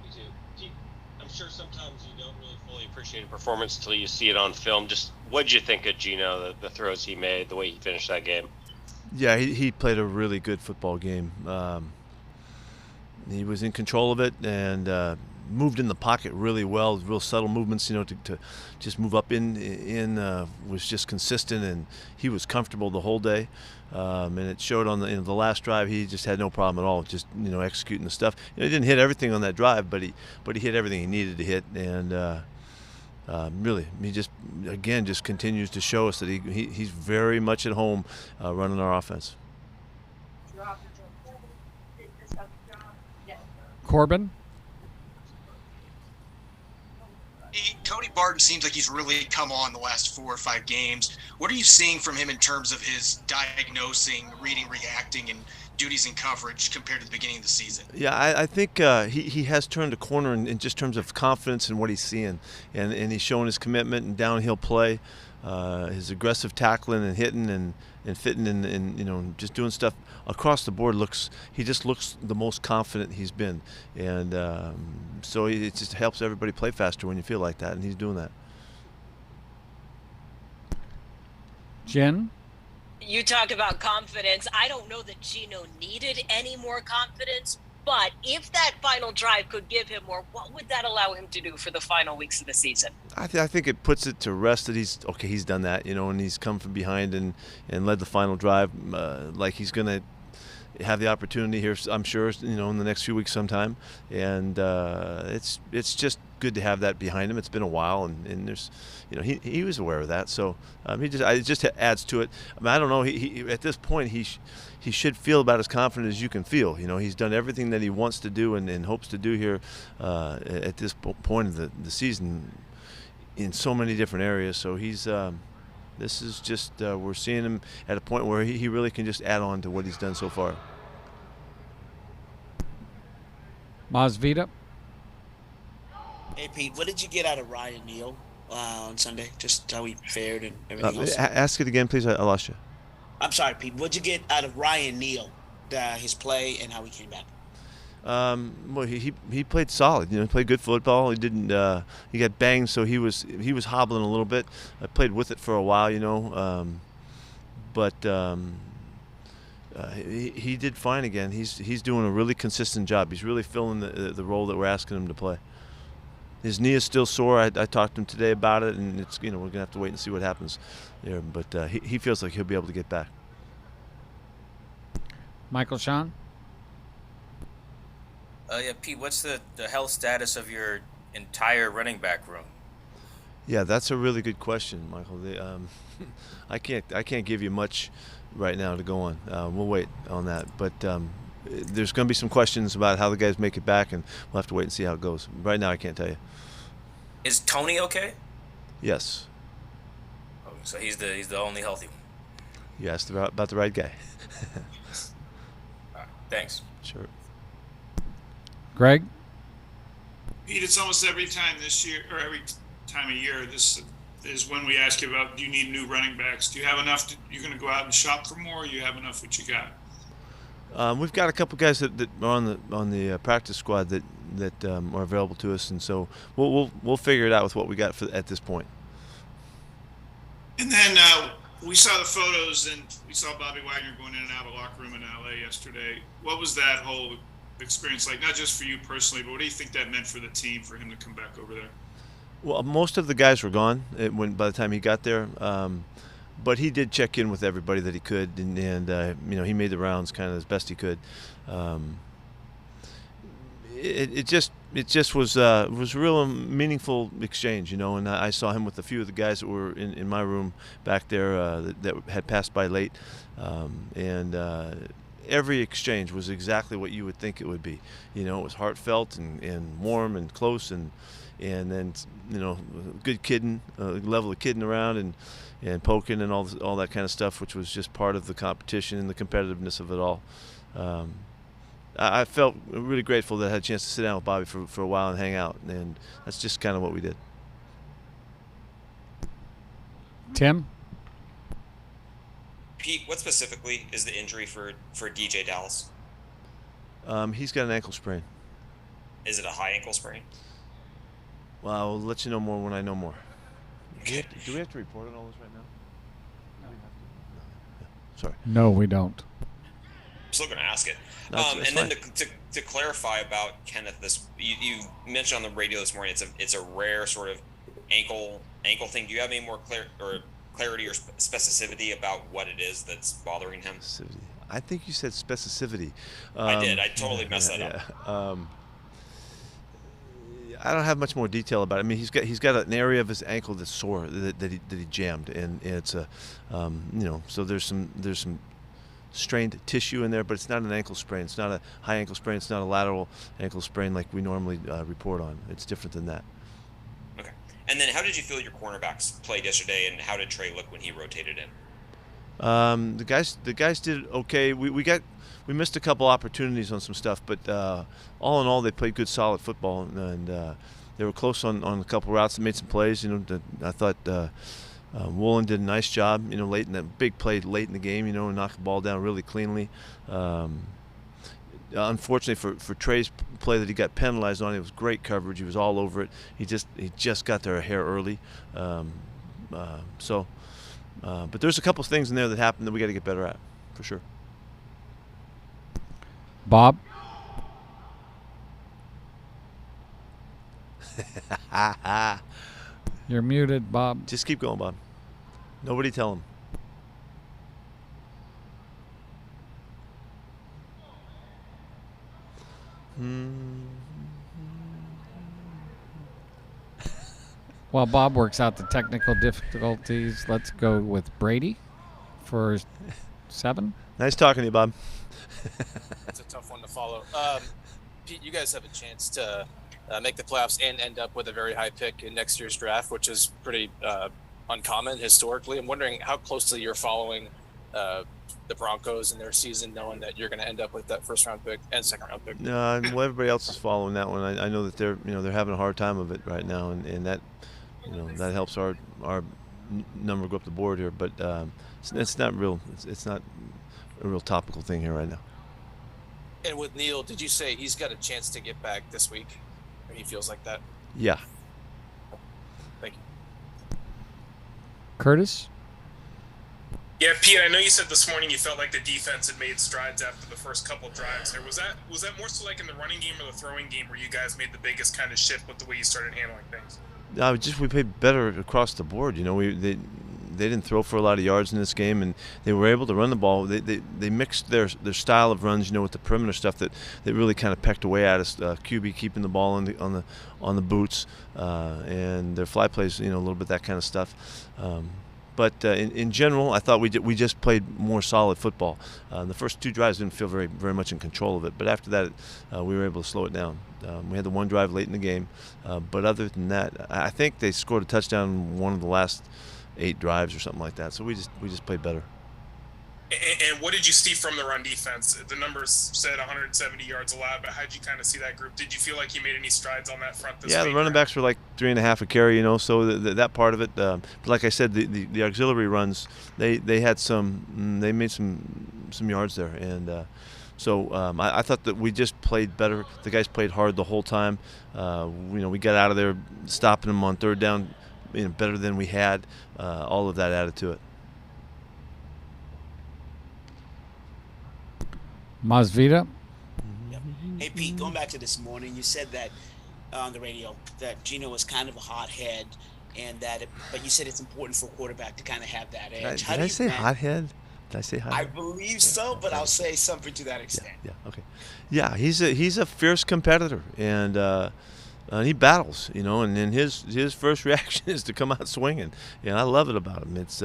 Me too. I'm sure sometimes you don't really fully appreciate a performance until you see it on film. Just what'd you think of Geno, the throws he made, the way he finished that game? Yeah, he played a really good football game. He was in control of it and moved in the pocket really well. Real subtle movements, to just move up in was just consistent, and he was comfortable the whole day. And it showed on the last drive. He just had no problem at all, just executing the stuff. He didn't hit everything on that drive, but he hit everything he needed to hit, and really, he just continues to show us that he's very much at home running our offense. Corbin? Cody Barton seems like he's really come on the last 4 or 5 games. What are you seeing from him in terms of his diagnosing, reading, reacting, and duties and coverage compared to the beginning of the season? Yeah, I think he has turned a corner in just terms of confidence in what he's seeing, and he's showing his commitment and downhill play, his aggressive tackling and hitting and fitting and just doing stuff across the board. He just looks the most confident he's been, and so it just helps everybody play faster when you feel like that, and he's doing that. Jen? You talk about confidence. I don't know that Geno needed any more confidence, but if that final drive could give him more, what would that allow him to do for the final weeks of the season? I think it puts it to rest that he's done that, and he's come from behind and led the final drive, like he's going to have the opportunity here, I'm sure, in the next few weeks sometime, and it's just good to have that behind him. It's been a while, and there's, he was aware of that, so it just adds to it. I don't know. He at this point he should feel about as confident as you can feel. He's done everything that he wants to do and hopes to do here at this point of the season in so many different areas. So he's. This is just, we're seeing him at a point where he really can just add on to what he's done so far. Masvita? Hey, Pete, what did you get out of Ryan Neal on Sunday? Just how he fared and everything else? Ask it again, please. I lost you. I'm sorry, Pete. What'd you get out of Ryan Neal, his play and how he came back? Well, he played solid. He played good football. He didn't. He got banged, so he was hobbling a little bit. I played with it for a while, but he did fine again. He's doing a really consistent job. He's really filling the role that we're asking him to play. His knee is still sore. I talked to him today about it, and it's we're gonna have to wait and see what happens there. But he feels like he'll be able to get back. Michael Sean? Yeah, Pete, what's the health status of your entire running back room? Yeah, that's a really good question, Michael. I can't give you much right now to go on. We'll wait on that, but there's going to be some questions about how the guys make it back, and we'll have to wait and see how it goes. Right now, I can't tell you. Is Tony okay? Yes. Oh, so he's the only healthy one. You asked about the right guy. All right, thanks. Sure. Greg? Pete, it's almost every time this year, or every time of year, this is when we ask you about, do you need new running backs? Do you have enough? You're going to go out and shop for more, or you have enough what you got? We've got a couple guys that are on the practice squad that are available to us, and so we'll figure it out with what we got at this point. And then we saw the photos, and we saw Bobby Wagner going in and out of the locker room in LA yesterday. What was that whole experience like? Not just for you personally, but what do you think that meant for the team, for him to come back over there? Well, most of the guys were gone by the time he got there, but he did check in with everybody that he could, and he made the rounds kind of as best he could. It just was a real meaningful exchange, and I saw him with a few of the guys that were in my room back there that had passed by late, and every exchange was exactly what you would think it would be. It was heartfelt and warm and close, and then good kidding, level of kidding around and poking and all that kind of stuff, which was just part of the competition and the competitiveness of it all. I felt really grateful that I had a chance to sit down with Bobby for a while and hang out, and that's just kind of what we did. Tim? Pete, what specifically is the injury for DJ Dallas? He's got an ankle sprain. Is it a high ankle sprain? Well, I'll let you know more when I know more. Okay. Do we have to report on all this right now? No. We have to. No. Yeah. Sorry. No, we don't. I'm still going to ask it. No, it's and then fine. to clarify about Kenneth, you mentioned on the radio this morning it's a rare sort of ankle thing. Do you have any more clarity or specificity about what it is that's bothering him? Specificity. I think you said specificity. I did. I totally messed that up. Yeah. I don't have much more detail about it. I mean, he's got an area of his ankle that's sore that he jammed, and it's a, so there's some strained tissue in there, but it's not an ankle sprain. It's not a high ankle sprain. It's not a lateral ankle sprain like we normally report on. It's different than that. Okay. And then, how did you feel your cornerbacks played yesterday, and how did Trey look when he rotated in? The guys did okay. We missed a couple opportunities on some stuff, but all in all, they played good, solid football, and they were close on a couple routes and made some plays. I thought Woolen did a nice job. Late in that big play late in the game. And knocked the ball down really cleanly. Unfortunately for Trey's play that he got penalized on, it was great coverage. He was all over it. He just got there a hair early. But there's a couple of things in there that happened that we got to get better at, for sure. Bob? You're muted, Bob. Just keep going, Bob. Nobody tell him. While Bob works out the technical difficulties, let's go with Brady for 7. Nice talking to you, Bob. That's a tough one to follow. Pete, you guys have a chance to make the playoffs and end up with a very high pick in next year's draft, which is pretty uncommon historically. I'm wondering how closely you're following the Broncos and their season, knowing that you're going to end up with that first-round pick and second-round pick. No, well, everybody else is following that one. I know that they're having a hard time of it right now, and that that helps our number go up the board here. But it's not real. It's not a real topical thing here right now. And with Neil, did you say he's got a chance to get back this week? Or he feels like that? Yeah. Thank you. Curtis? Yeah, Pete, I know you said this morning you felt like the defense had made strides after the first couple drives there. Was that more so like in the running game or the throwing game where you guys made the biggest kind of shift with the way you started handling things? We played better across the board. They didn't throw for a lot of yards in this game, and they were able to run the ball. They mixed their style of runs, with the perimeter stuff that really kind of pecked away at us. QB keeping the ball on the boots, and their fly plays, a little bit that kind of stuff. But in general, I thought we just played more solid football. The first 2 drives didn't feel very very much in control of it, but after that, we were able to slow it down. We had the one drive late in the game, but other than that, I think they scored a touchdown one of the last 8 drives or something like that. So we just played better. And what did you see from the run defense? The numbers said 170 yards allowed, but how did you kind of see that group? Did you feel like you made any strides on that front this week? Yeah, the running backs were like 3.5 a carry, so that part of it. But like I said, the auxiliary runs, they had they made some yards there, and so I thought that we just played better. The guys played hard the whole time. We got out of there stopping them on 3rd down, better than we had. All of that added to it. Masvita? Yep. Hey, Pete, going back to this morning, you said that on the radio that Geno was kind of a hothead, and but you said it's important for a quarterback to kind of have that edge. Did I say hothead? Did I say hothead? I believe so, but I'll say something to that extent. Yeah. Okay. Yeah, he's a fierce competitor, and he battles, and then his first reaction is to come out swinging. I love it about him. It's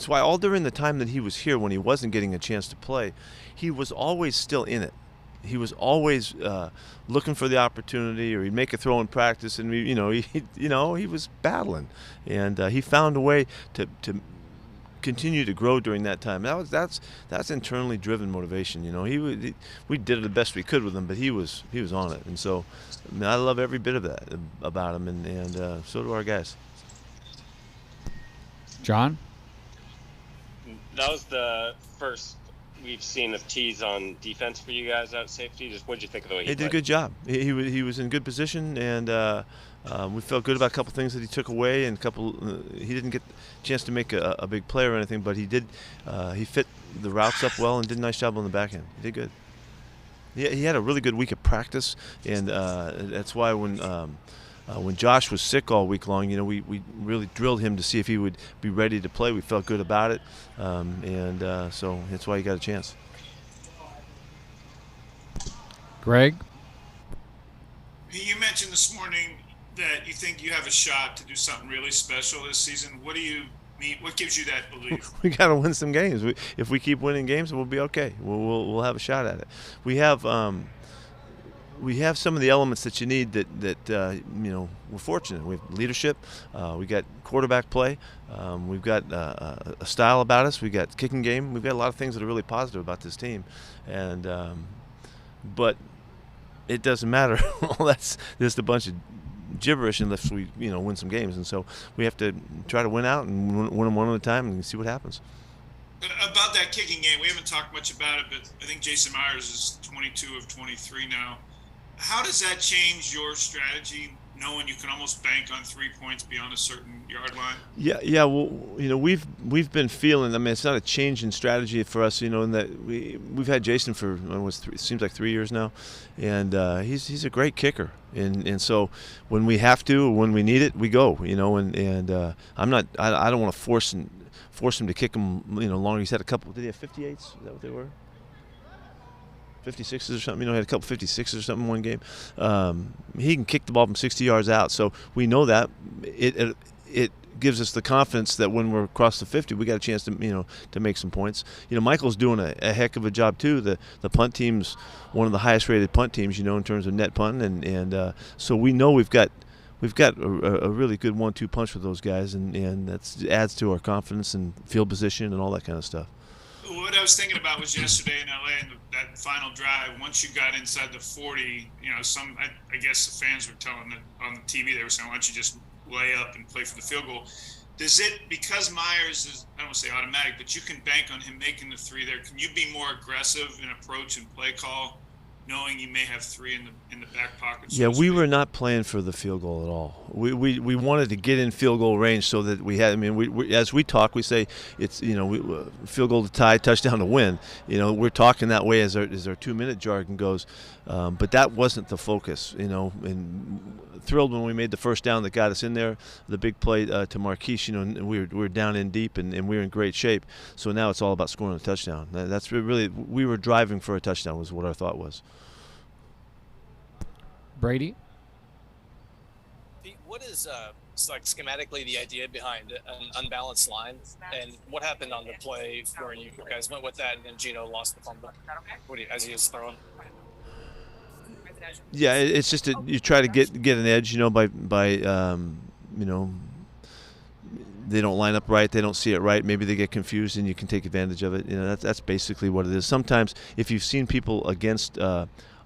why all during the time that he was here, when he wasn't getting a chance to play, he was always still in it. He was always looking for the opportunity, or he'd make a throw in practice, and he was battling, and he found a way to continue to grow during that time. That's internally driven motivation. We did the best we could with him, but he was on it, and so I love every bit of that about him, and so do our guys. John? That was the first we've seen of T's on defense for you guys out at safety? Just what did you think of the way he did a played? good job. He was in good position, and we felt good about a couple things that he took away, and he didn't get a chance to make a big play or anything, but he did. He fit the routes up well and did a nice job on the back end. He did good. He had a really good week of practice, and that's why when Josh was sick all week long, we really drilled him to see if he would be ready to play. We felt good about it, and so that's why he got a chance. Greg? You mentioned this morning that you think you have a shot to do something really special this season. What do you mean? What gives you that belief? We got to win some games. If we keep winning games, we'll be okay. We'll have a shot at it. We have some of the elements that you need. That we're fortunate. We have leadership. We got quarterback play. We've got a style about us. We got kicking game. We've got a lot of things that are really positive about this team, and but it doesn't matter. All that's just a bunch of gibberish unless we win some games, and so we have to try to win out and win them one at a time and see what happens. About that kicking game, we haven't talked much about it, but I think Jason Myers is 22 of 23 now. How does that change your strategy, knowing you can almost bank on 3 points beyond a certain yard line? Yeah. Well, we've been feeling. I mean, it's not a change in strategy for us. In that we've had Jason for it seems like 3 years now, and he's a great kicker. And so when we have to, or when we need it, we go. And I'm not. I don't want to force him to kick him. Longer. He's had a couple. Did he have 58s? Is that what they were? 56s or something, he had a couple 56s or something in one game. He can kick the ball from 60 yards out, so we know that. It gives us the confidence that when we're across the 50, we got a chance to make some points. Michael's doing a heck of a job too. The punt team's one of the highest rated punt teams, in terms of net punting, and so we know we've got a really good 1-2 punch with those guys, and that adds to our confidence and field position and all that kind of stuff. What I was thinking about was yesterday in LA and that final drive. Once you got inside the 40, I guess the fans were telling it on the TV. They were saying, "Why don't you just lay up and play for the field goal?" Does it, because Myers is, I don't want to say automatic, but you can bank on him making the 3 there? Can you be more aggressive in approach and play call, knowing you may have 3 in the back pocket? Yeah, we were not playing for the field goal at all. We wanted to get in field goal range so that we had. I mean, we as we talk, we say it's field goal to tie, touchdown to win. We're talking that way as our 2-minute jargon goes, but that wasn't the focus. And thrilled when we made the first down that got us in there, the big play to Marquise. And we were down in deep and we were in great shape. So now it's all about scoring a touchdown. That's really, we were driving for a touchdown was what our thought was. Brady? Pete, what is schematically the idea behind an unbalanced line, and what happened on the play where you guys went with that and then Geno lost the fumble as he was throwing? Yeah, it's just you try to get an edge, by they don't line up right, they don't see it right, maybe they get confused, and you can take advantage of it. That's basically what it is. Sometimes if you've seen people against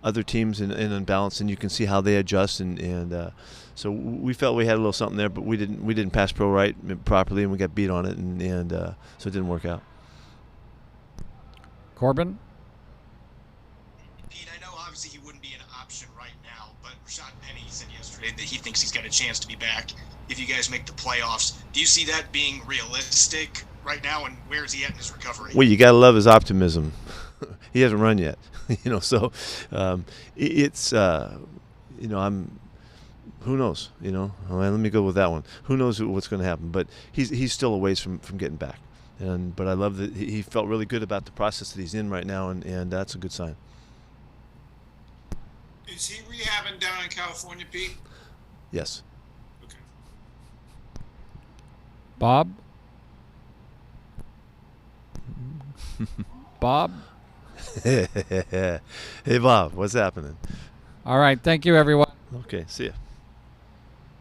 other teams in unbalance, and you can see how they adjust, and so we felt we had a little something there, but we didn't pass pro right properly, and we got beat on it, and so it didn't work out. Corbin? Pete, I know obviously he wouldn't be an option right now, but Rashad Penny said yesterday that he thinks he's got a chance to be back if you guys make the playoffs. Do you see that being realistic right now, and where is he at in his recovery? Well, you got to love his optimism. He hasn't run yet, so it's I'm who knows, let me go with that one. Who knows what's going to happen, but he's still a ways from getting back. But I love that he felt really good about the process that he's in right now, and that's a good sign. Is he rehabbing down in California, Pete? Yes. Okay. Bob? Bob? Hey, Bob, what's happening? All right, thank you, everyone. Okay, see ya.